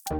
Here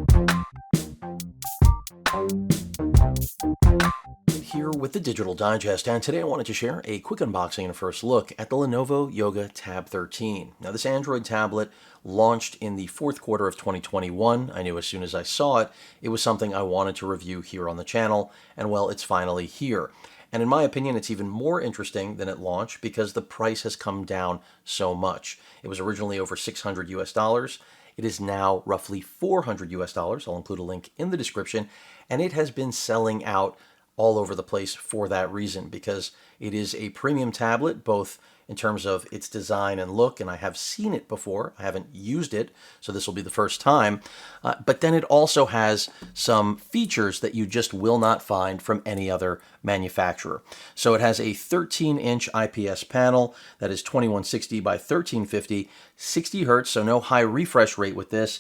with the Digital Digest, and today I wanted to share a quick unboxing and a first look at the Lenovo Yoga Tab 13. Now, this Android tablet launched in the fourth quarter of 2021. I knew as soon as I saw it, it was something I wanted to review here on the channel, and well, it's finally here. And in my opinion, it's even more interesting than at launch because the price has come down so much. It was originally over 600 US dollars. It is now roughly 400 US dollars. I'll include a link in the description, and it has been selling out all over the place for that reason, because it is a premium tablet, both in terms of its design and look, and I have seen it before. I haven't used it, so this will be the first time. But then it also has some features that you just will not find from any other manufacturer. So it has a 13-inch IPS panel that is 2160 by 1350, 60 hertz, so no high refresh rate with this.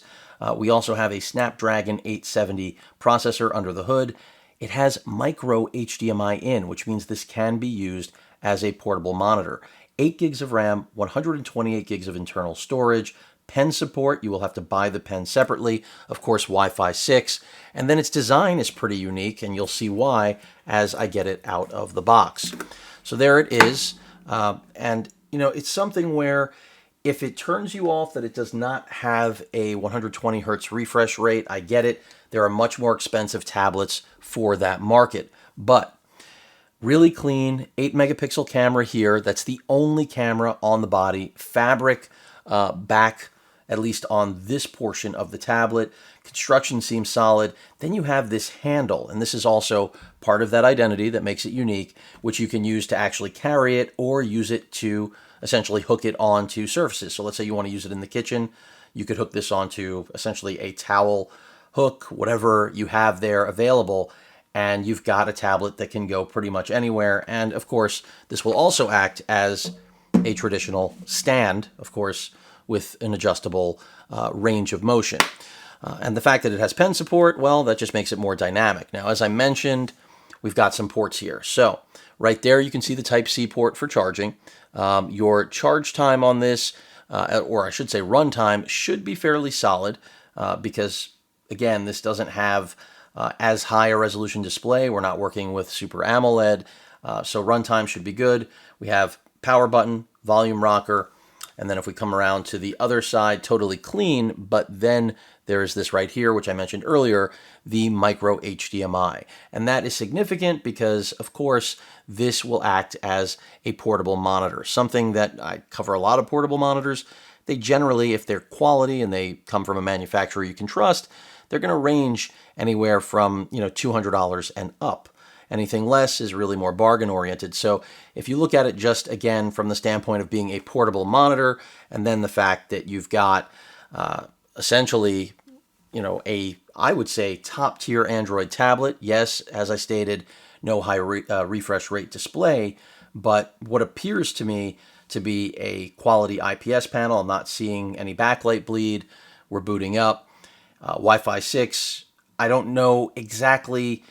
We also have a Snapdragon 870 processor under the hood. It has micro HDMI in, which means this can be used as a portable monitor. 8 gigs of RAM, 128 gigs of internal storage, pen support. You will have to buy the pen separately. Of course, Wi-Fi 6. And then its design is pretty unique, and you'll see why as I get it out of the box. So there it is. And, you know, it's something where if it turns you off that it does not have a 120 hertz refresh rate, I get it. There are much more expensive tablets for that market. But really clean 8 megapixel camera here. That's the only camera on the body. Fabric back, at least on this portion of the tablet. Construction seems solid. Then you have this handle, and this is also part of that identity that makes it unique, which you can use to actually carry it or use it to essentially hook it onto surfaces. So let's say you want to use it in the kitchen. You could hook this onto essentially a towel hook, whatever you have there available, and you've got a tablet that can go pretty much anywhere. And of course, this will also act as a traditional stand, of course, with an adjustable range of motion. And the fact that it has pen support, well, that just makes it more dynamic. Now, as I mentioned, we've got some ports here. So right there, you can see the Type-C port for charging. Your charge time on this, or I should say run time, should be fairly solid because, again, this doesn't have as high a resolution display. We're not working with Super AMOLED, so runtime should be good. We have power button, volume rocker, and then if we come around to the other side, totally clean, but then there is this right here, which I mentioned earlier, the micro HDMI. And that is significant because, of course, this will act as a portable monitor, something that I cover a lot of portable monitors. They generally, if they're quality and they come from a manufacturer you can trust, they're going to range anywhere from, $200 and up. Anything less is really more bargain oriented. So if you look at it just again from the standpoint of being a portable monitor, and then the fact that you've got essentially, I would say top tier Android tablet. Yes, as I stated, no high refresh rate display, but what appears to me to be a quality IPS panel. I'm not seeing any backlight bleed. We're booting up. Wi-Fi 6. I don't know exactly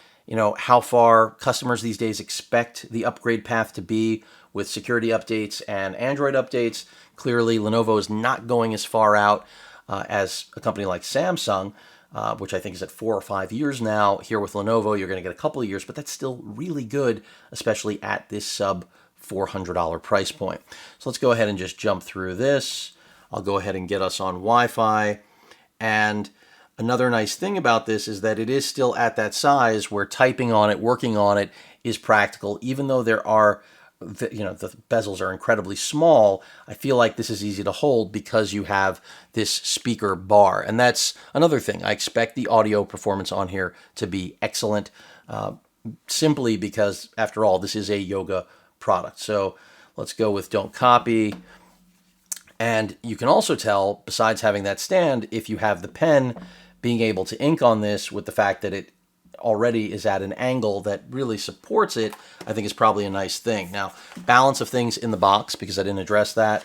how far customers these days expect the upgrade path to be with security updates and Android updates. Clearly, Lenovo is not going as far out as a company like Samsung, which I think is at 4 or 5 years now. Here with Lenovo, you're going to get a couple of years, but that's still really good, especially at this sub $400 price point. So let's go ahead and just jump through this. I'll go ahead and get us on Wi-Fi. And another nice thing about this is that it is still at that size where typing on it, working on it is practical. Even though there are, the bezels are incredibly small, I feel like this is easy to hold because you have this speaker bar. And that's another thing. I expect the audio performance on here to be excellent, simply because, after all, this is a yoga product. So let's go with don't copy. And you can also tell, besides having that stand, if you have the pen, being able to ink on this with the fact that it already is at an angle that really supports it, I think is probably a nice thing. Now, balance of things in the box, because I didn't address that.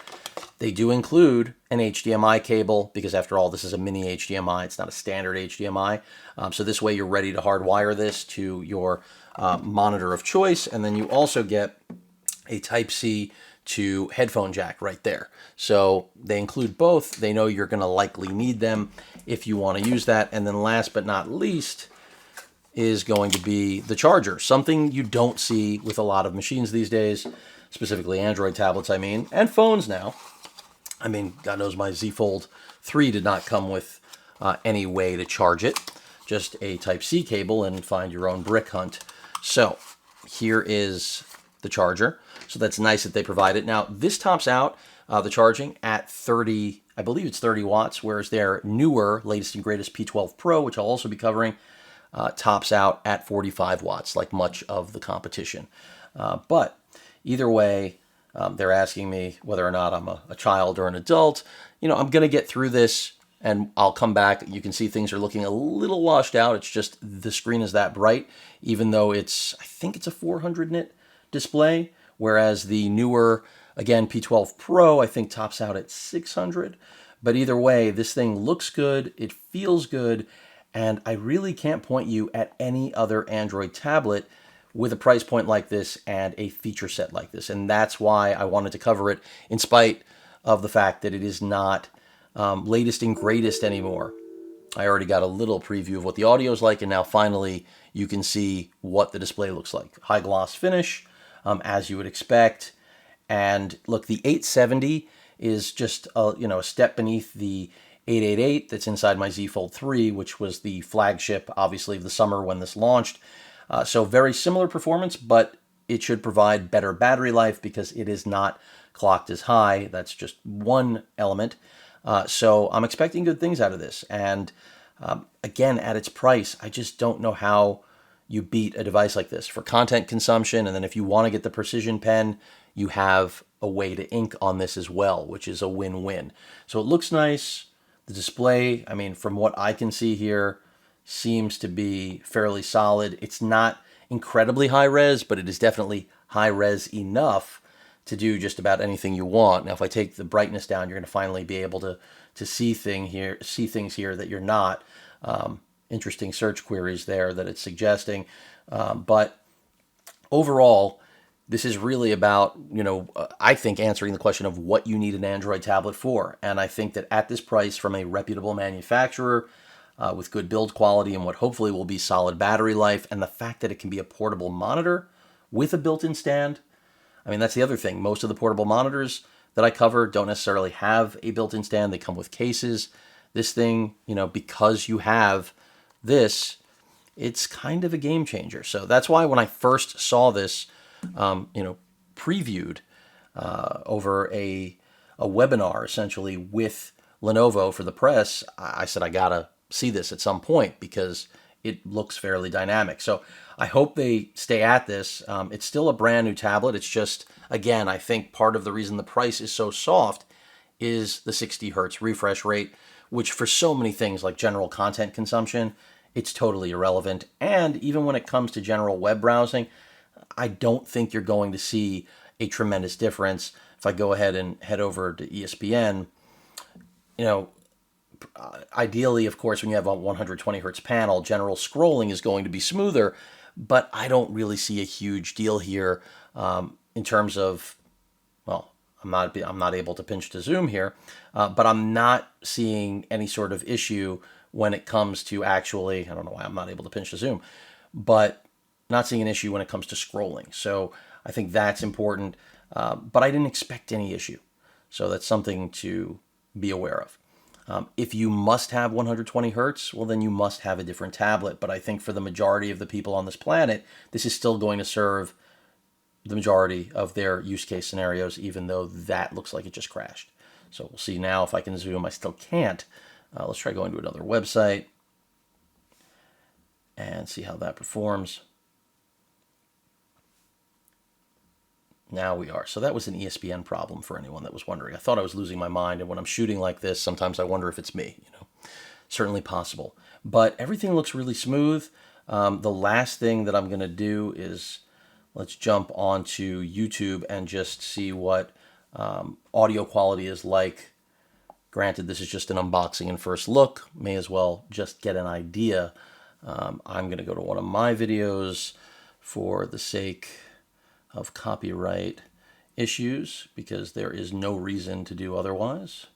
They do include an HDMI cable, because after all, this is a mini HDMI. It's not a standard HDMI. So this way you're ready to hardwire this to your monitor of choice. And then you also get a Type-C to headphone jack right there. So they include both. They know you're going to likely need them if you want to use that. And then last but not least is going to be the charger, something you don't see with a lot of machines these days, specifically Android tablets, I mean, and phones now. I mean, God knows my Z Fold 3 did not come with any way to charge it, just a Type-C cable and find your own brick hunt. So here is the charger. So that's nice that they provide it. Now, this tops out the charging at 30, I believe it's 30 watts, whereas their newer, latest and greatest P12 Pro, which I'll also be covering, tops out at 45 watts, like much of the competition. But either way, they're asking me whether or not I'm a child or an adult. You know, I'm going to get through this and I'll come back. You can see things are looking a little washed out. It's just the screen is that bright, even though I think it's a 400 nit display, whereas the newer, again, P12 Pro, I think tops out at 600. But either way, this thing looks good, it feels good, and I really can't point you at any other Android tablet with a price point like this and a feature set like this. And that's why I wanted to cover it, in spite of the fact that it is not latest and greatest anymore. I already got a little preview of what the audio is like, and now finally you can see what the display looks like. High gloss finish, as you would expect. And look, the 870 is just a step beneath the 888 that's inside my Z Fold 3, which was the flagship, obviously, of the summer when this launched. So very similar performance, but it should provide better battery life because it is not clocked as high. That's just one element. So I'm expecting good things out of this. And again, at its price, I just don't know how you beat a device like this for content consumption. And then if you want to get the precision pen, you have a way to ink on this as well, which is a win-win. So it looks nice. The display, I mean, from what I can see here, seems to be fairly solid. It's not incredibly high res, but it is definitely high res enough to do just about anything you want. Now, if I take the brightness down, you're going to finally be able to see things here that you're not. Interesting search queries there that it's suggesting. But overall, this is really about, I think answering the question of what you need an Android tablet for. And I think that at this price from a reputable manufacturer with good build quality and what hopefully will be solid battery life, and the fact that it can be a portable monitor with a built-in stand. I mean, that's the other thing. Most of the portable monitors that I cover don't necessarily have a built-in stand. They come with cases. This thing, because you have this, it's kind of a game changer. So that's why when I first saw this, previewed over a webinar essentially with Lenovo for the press, I said I gotta see this at some point because it looks fairly dynamic. So I hope they stay at this. It's still a brand new tablet. It's just, again, I think part of the reason the price is so soft is the 60 hertz refresh rate, which for so many things like general content consumption, it's totally irrelevant. And even when it comes to general web browsing, I don't think you're going to see a tremendous difference. If I go ahead and head over to ESPN, ideally, of course, when you have a 120 hertz panel, general scrolling is going to be smoother, but I don't really see a huge deal here in terms of, well, I'm not able to pinch to zoom here, but I'm not seeing any sort of issue when it comes to actually, I don't know why I'm not able to pinch to zoom, but not seeing an issue when it comes to scrolling. So I think that's important, but I didn't expect any issue. So that's something to be aware of. If you must have 120 hertz, well, then you must have a different tablet. But I think for the majority of the people on this planet, this is still going to serve the majority of their use case scenarios, even though that looks like it just crashed. So we'll see now if I can zoom. I still can't. Let's try going to another website and see how that performs. Now we are. So that was an ESPN problem for anyone that was wondering. I thought I was losing my mind, and when I'm shooting like this, sometimes I wonder if it's me. Certainly possible. But everything looks really smooth. The last thing that I'm going to do is let's jump onto YouTube and just see what audio quality is like. Granted, this is just an unboxing and first look. May as well just get an idea. I'm going to go to one of my videos for the sake of copyright issues because there is no reason to do otherwise.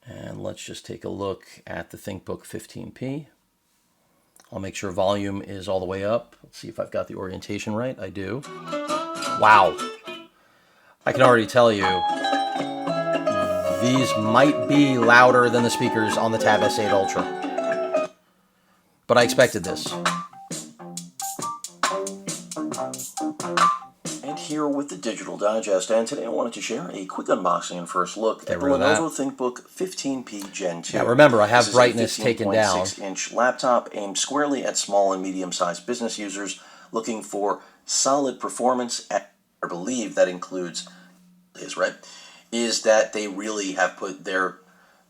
And let's just take a look at the ThinkBook 15P. I'll make sure volume is all the way up. Let's see if I've got the orientation right. I do. Wow. I can already tell you, these might be louder than the speakers on the Tab S8 Ultra. But I expected this. And here with the Digital Digest, and today I wanted to share a quick unboxing and first look at the Lenovo ThinkBook 15P Gen 2. Now remember, I have brightness taken down. This is a 15.6-inch laptop aimed squarely at small and medium-sized business users looking for solid performance. I believe that includes is that they really have put their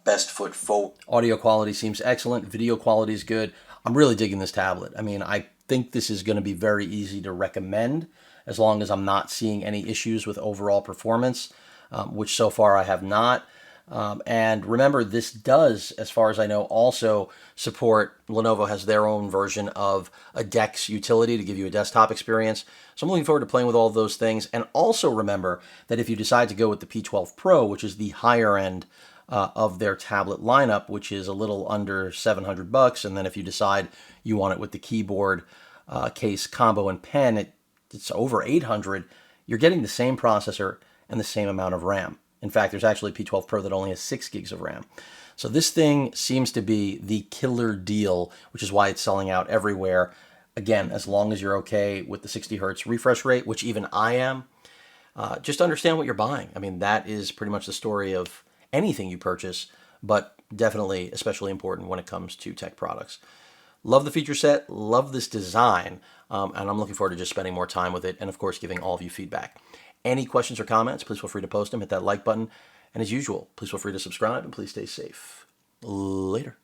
best foot forward. Audio quality seems excellent. Video quality is good. I'm really digging this tablet. I mean, I think this is going to be very easy to recommend as long as I'm not seeing any issues with overall performance, which so far I have not. And remember, this does, as far as I know, also support, Lenovo has their own version of a DeX utility to give you a desktop experience. So I'm looking forward to playing with all of those things. And also remember that if you decide to go with the P12 Pro, which is the higher end of their tablet lineup, which is a little under $700, and then if you decide you want it with the keyboard, case, combo, and pen, it's over $800, you're getting the same processor and the same amount of RAM. In fact, there's actually a P12 Pro that only has 6 gigs of RAM. So this thing seems to be the killer deal, which is why it's selling out everywhere. Again, as long as you're okay with the 60 hertz refresh rate, which even I am, just understand what you're buying. I mean, that is pretty much the story of anything you purchase, but definitely especially important when it comes to tech products. Love the feature set, love this design, and I'm looking forward to just spending more time with it and, of course, giving all of you feedback. Any questions or comments, please feel free to post them. Hit that like button. And as usual, please feel free to subscribe and please stay safe. Later.